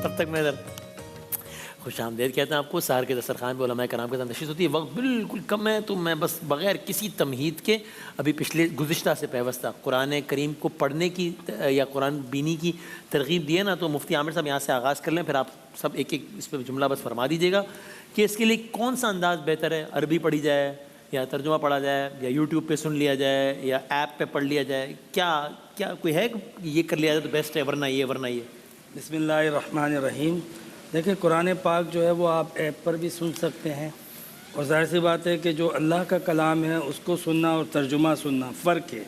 تب تک میں ادھر خوش آمدید کہتے ہیں آپ کو. سحر کے دسترخوان پہ علماء کرام کے ساتھ نشست ہوتی ہے. وقت بالکل کم ہے تو میں بس بغیر کسی تمہید کے ابھی پچھلے گزشتہ سے پیوستہ قرآن کریم کو پڑھنے کی یا قرآن بینی کی ترغیب دی ہے نا, تو مفتی عامر صاحب یہاں سے آغاز کر لیں, پھر آپ سب ایک ایک اس پہ جملہ بس فرما دیجیے گا کہ اس کے لیے کون سا انداز بہتر ہے. عربی پڑھی جائے یا ترجمہ پڑھا جائے یا یوٹیوب پہ سن لیا جائے یا ایپ پہ پڑھ لیا جائے, کیا کوئی ہے یہ کر لیا جائے تو بیسٹ ہے, ورنہ یہ. بسم اللہ الرحمن الرحیم. دیکھیں قرآن پاک جو ہے وہ آپ ایپ پر بھی سن سکتے ہیں, اور ظاہر سی بات ہے کہ جو اللہ کا کلام ہے اس کو سننا اور ترجمہ سننا فرق ہے.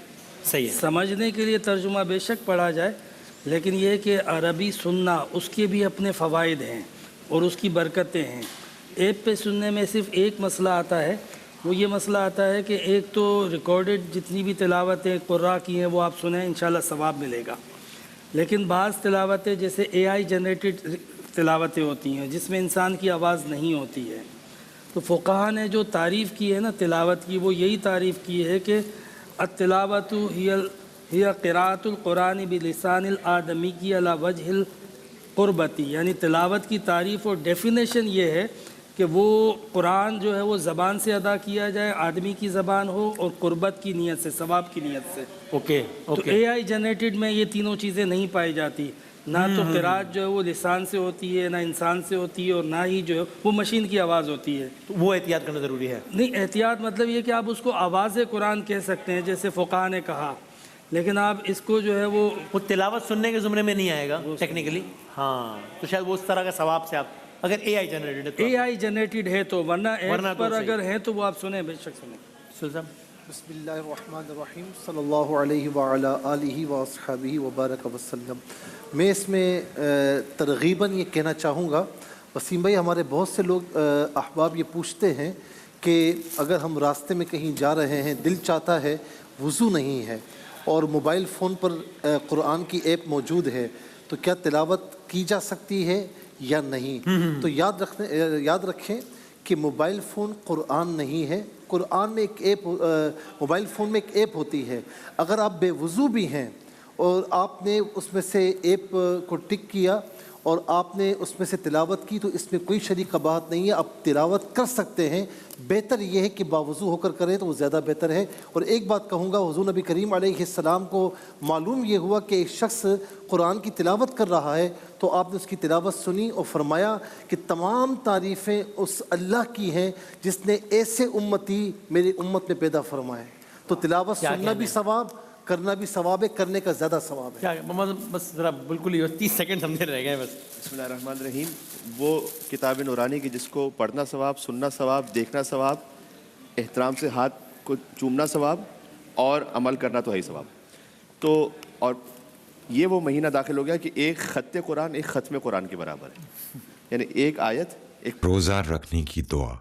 صحیح ہے. سمجھنے کے لیے ترجمہ بے شک پڑھا جائے, لیکن یہ کہ عربی سننا اس کے بھی اپنے فوائد ہیں اور اس کی برکتیں ہیں. ایپ پہ سننے میں صرف ایک مسئلہ آتا ہے, وہ یہ مسئلہ آتا ہے کہ ایک تو ریکارڈڈ جتنی بھی تلاوتیں قراء کی ہیں وہ آپ سنیں, انشاءاللہ ثواب ملے گا. لیکن بعض تلاوتیں جیسے اے آئی جنریٹڈ تلاوتیں ہوتی ہیں جس میں انسان کی آواز نہیں ہوتی ہے, تو فقہا نے جو تعریف کی ہے نا تلاوت کی, وہ یہی تعریف کی ہے کہ التلاوت ہی قراءۃ القرآن بلسان الآدمی کی علی وجہ القربتی. یعنی تلاوت کی تعریف اور ڈیفینیشن یہ ہے کہ وہ قرآن جو ہے وہ زبان سے ادا کیا جائے, آدمی کی زبان ہو اور قربت کی نیت سے, ثواب کی نیت سے. اوکے. تو اے آئی جنریٹڈ میں یہ تینوں چیزیں نہیں پائی جاتی. نہ تو قرات جو ہے وہ لسان سے ہوتی ہے, نہ انسان سے ہوتی ہے, اور نہ ہی جو ہے وہ مشین کی آواز ہوتی ہے. تو وہ احتیاط کرنا ضروری ہے. نہیں, احتیاط مطلب یہ کہ آپ اس کو آواز قرآن کہہ سکتے ہیں جیسے فقہا نے کہا, لیکن آپ اس کو جو ہے وہ تلاوت سننے کے زمرے میں نہیں آئے گا ٹیکنیکلی. ہاں, تو شاید وہ اس طرح کا ثواب سے آپ اگر اے آئی جنریٹڈ ہے, اے آئی جنریٹڈ ہے تو, ورنہ ایپ پر اگر ہے تو وہ آپ سنیں, بے شک سنیں. سلطان. بسم اللہ الرحمن الرحیم. صلی اللہ علیہ وعلی آلہ واصحابہ وبارک وسلم. میں اس میں ترغیباً یہ کہنا چاہوں گا, وسیم بھائی ہمارے بہت سے لوگ احباب یہ پوچھتے ہیں کہ اگر ہم راستے میں کہیں جا رہے ہیں, دل چاہتا ہے, وضو نہیں ہے اور موبائل فون پر قرآن کی ایپ موجود ہے, تو کیا تلاوت کی جا سکتی ہے یا نہیں؟ تو یاد رکھیں کہ موبائل فون قرآن نہیں ہے. قرآن میں ایک ایپ, موبائل فون میں ایک ایپ ہوتی ہے. اگر آپ بے وضو بھی ہیں اور آپ نے اس میں سے ایپ کو ٹک کیا اور آپ نے اس میں سے تلاوت کی, تو اس میں کوئی شرعی قباحت نہیں ہے, آپ تلاوت کر سکتے ہیں. بہتر یہ ہے کہ باوضو ہو کر کریں تو وہ زیادہ بہتر ہے. اور ایک بات کہوں گا, حضور نبی کریم علیہ السلام کو معلوم یہ ہوا کہ ایک شخص قرآن کی تلاوت کر رہا ہے, تو آپ نے اس کی تلاوت سنی اور فرمایا کہ تمام تعریفیں اس اللہ کی ہیں جس نے ایسے امتی میری امت میں پیدا فرمائے. تو تلاوت سننا بھی ثواب, کرنا بھی ثواب ہے, کرنے کا زیادہ ثواب ہے. بس ذرا بالکل ہی 30 سیکنڈ سمجھے رہ گئے بس. بسم اللہ الرحمن الرحیم. وہ کتاب نورانی کی جس کو پڑھنا ثواب, سننا ثواب, دیکھنا ثواب, احترام سے ہاتھ کو چومنا ثواب, اور عمل کرنا تو ہے ہی ثواب. تو اور یہ وہ مہینہ داخل ہو گیا کہ ایک خط قرآن ایک ختم قرآن کے برابر ہے, یعنی ایک آیت ایک روزہ رکھنے کی دعا.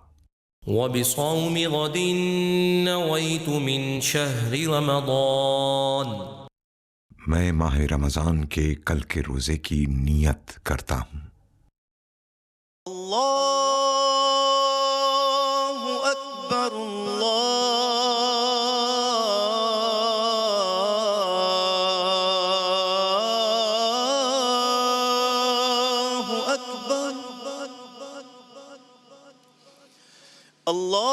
وبصوم غد نويت من شهر رمضان. میں ماہ رمضان کے کل کے روزے کی نیت کرتا ہوں. اللہ اکبر اللہ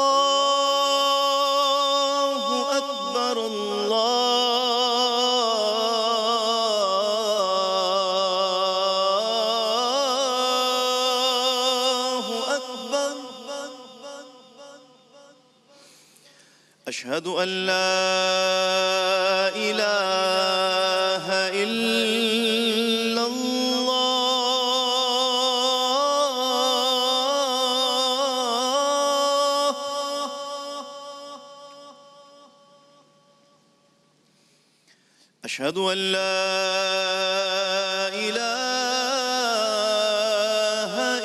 اکبر اللہ اکبر اشہد ان لا الہ الا اللہ اشہد ان لا الہ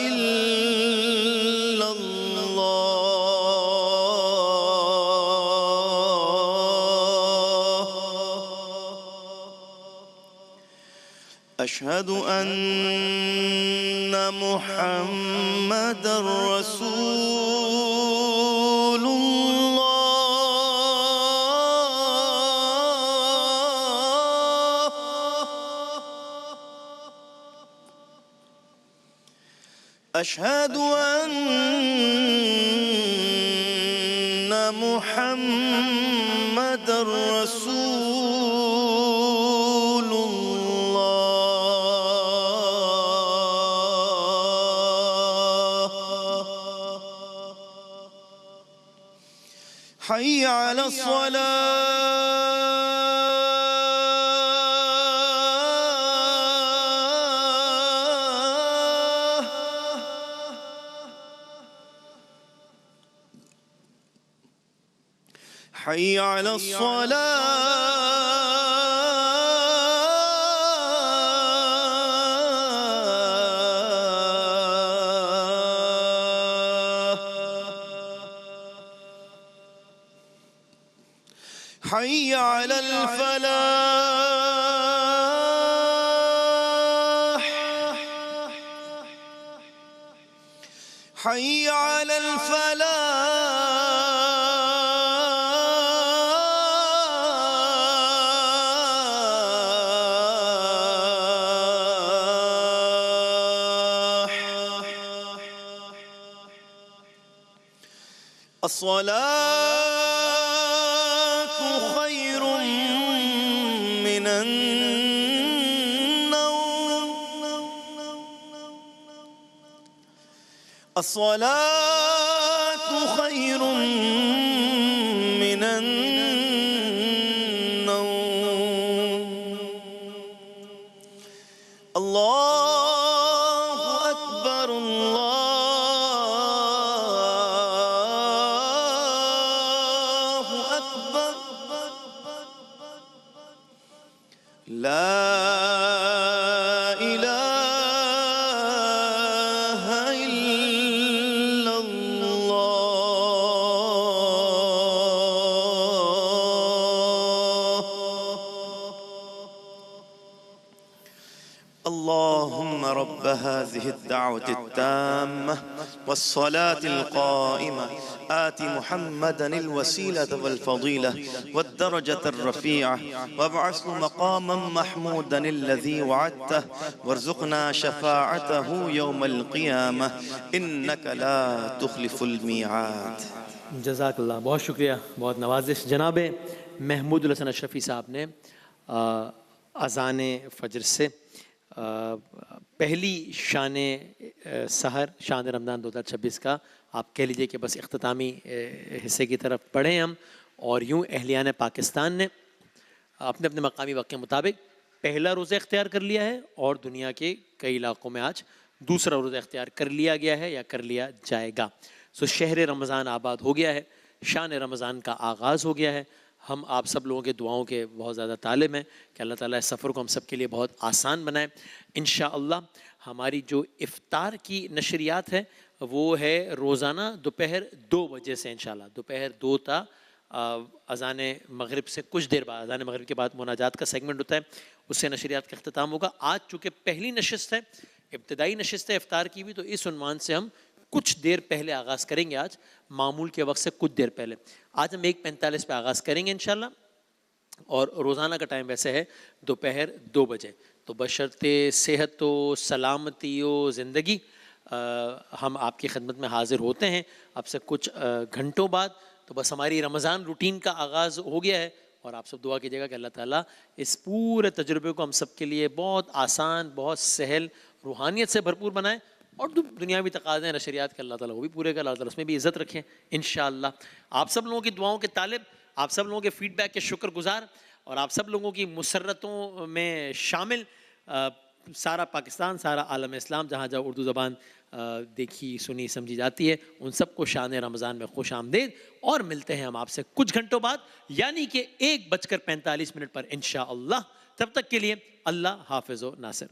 الا اللہ اشہد ان محمد رسول اللہ أشهد أن محمد رسول الله حي على الصلاة حي على الصلاة حي على الفلاح حي على الفلاح الصلاة خير من النوم الصلاة خير من النوم الله أكبر الله أكبر لا إله إلا الله اللهم رب هذه الدعوة التامة والصلاة القائمة آت محمدا الوسيلة والفضيلة والدرجة الرفيعة وابعثه مقاما محمودا الذي وعدته وارزقنا شفاعته يوم القيامة إنك لا تخلف الميعاد. جزاک اللہ، بہت شکریہ، بہت نوازش. جناب محمود الحسن اشرفی صاحب نے اذان فجر سے پہلی شان سحر شان رمضان 2026 کا آپ کہہ لیجئے کہ بس اختتامی حصے کی طرف بڑھیں ہم، اور یوں اہلیان پاکستان نے اپنے اپنے مقامی وقت کے مطابق پہلا روزہ اختیار کر لیا ہے، اور دنیا کے کئی علاقوں میں آج دوسرا روزہ اختیار کر لیا گیا ہے یا کر لیا جائے گا. سو شہر رمضان آباد ہو گیا ہے، شان رمضان کا آغاز ہو گیا ہے. ہم آپ سب لوگوں کے دعاؤں کے بہت زیادہ طالب ہیں کہ اللہ تعالیٰ اس سفر کو ہم سب کے لیے بہت آسان بنائے. انشاءاللہ ہماری جو افطار کی نشریات ہے وہ ہے روزانہ دوپہر 2 بجے سے، انشاءاللہ دوپہر 2 تا اذان مغرب سے کچھ دیر بعد، اذان مغرب کے بعد مناجات کا سیگمنٹ ہوتا ہے، اس سے نشریات کا اختتام ہوگا. آج چونکہ پہلی نشست ہے، ابتدائی نشست ہے افطار کی بھی، تو اس عنوان سے ہم کچھ دیر پہلے آغاز کریں گے. آج معمول کے وقت سے کچھ دیر پہلے آج ہم 1:45 پہ آغاز کریں گے انشاءاللہ، اور روزانہ کا ٹائم ویسے ہے دوپہر 2 بجے. تو بشرطِ صحت و سلامتی و زندگی ہم آپ کی خدمت میں حاضر ہوتے ہیں اب سے کچھ گھنٹوں بعد. تو بس ہماری رمضان روٹین کا آغاز ہو گیا ہے، اور آپ سب دعا کیجیے گا کہ اللہ تعالیٰ اس پورے تجربے کو ہم سب کے لیے بہت آسان، بہت سہل، روحانیت سے بھرپور بنائے، اور دنیاوی تقاضے نشریات کے اللہ تعالیٰ وہ بھی پورے کر، اللہ تعالیٰ اس میں بھی عزت رکھیں انشاءاللہ. آپ سب لوگوں کی دعاؤں کے طالب، آپ سب لوگوں کے فیڈ بیک کے شکر گزار، اور آپ سب لوگوں کی مسرتوں میں شامل سارا پاکستان، سارا عالم اسلام جہاں جہاں اردو زبان دیکھی سنی سمجھی جاتی ہے، ان سب کو شان رمضان میں خوش آمدید. اور ملتے ہیں ہم آپ سے کچھ گھنٹوں بعد، یعنی کہ 1:45 پر انشاءاللہ. تب تک کے لیے اللہ حافظ و ناصر.